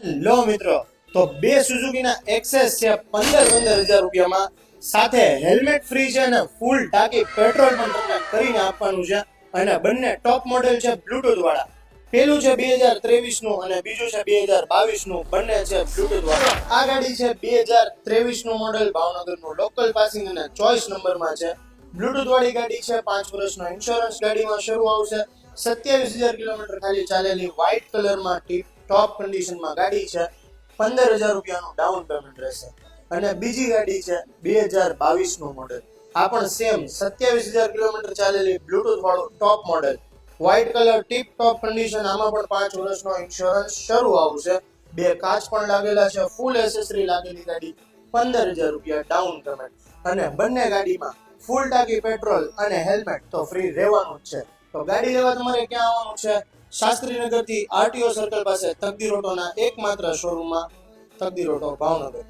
લો મિત્રો, તો બે સુઝુકીના એક્સેસ છે 15,000 રૂપિયામાં, સાથે હેલ્મેટ ફ્રી છે અને ફૂલ ટાંકી પેટ્રોલ પણ તમને કરીને આપવાનું છે. અને બંને ટોપ મોડેલ છે બ્લૂટૂથ વાળા. પેલું છે 2023 નું અને બીજું છે 2022 નું. બંને છે બ્લૂટૂથ વાળા. આ ગાડી છે 2023 નું મોડેલ, ભાવનગર નું લોકલ પાસિંગ અને ચોઈસ નંબરમાં છે. બ્લૂટૂથ વાળી ગાડી છે. 5 વર્ષનો ઇન્સ્યોરન્સ ગાડીમાં શરૂ આવશે. 27,000 કિલોમીટર ખાલી ચાલેલી, વ્હાઇટ કલરમાં ટીપ ટોપ કન્ડિશનમાં ગાડી છે. 15,000 રૂપિયાનું ડાઉન પેમેન્ટ રહેશે. અને બીજી ગાડી છે 2022 નું મોડેલ. આ પણ સેમ 27,000 કિલોમીટર ચાલેલી, બ્લૂટૂથ વાળું ટોપ મોડેલ, વ્હાઇટ કલર ટીપ ટોપ કન્ડિશન. આમાં પણ 5 વર્ષનો ઇન્સ્યોરન્સ શરૂ આવશે. બે કાચ પણ લાગેલા છે, ફૂલ એસેસરી લાગેલી ગાડી. 15,000 રૂપિયા ડાઉન પેમેન્ટ. અને બંને ગાડીમાં ફૂલ ટાંકી પેટ્રોલ અને હેલ્મેટ તો ફ્રી રહેવાનું જ છે. તો ગાડી લેવા તમારે ક્યાં આવવાનું છે? શાસ્ત્રીનગર થી આરટીઓ સર્કલ પાસે તકદીર ઓટોના એકમાત્ર શોરૂમમાં, તકદીર ઓટો ભાવનગર.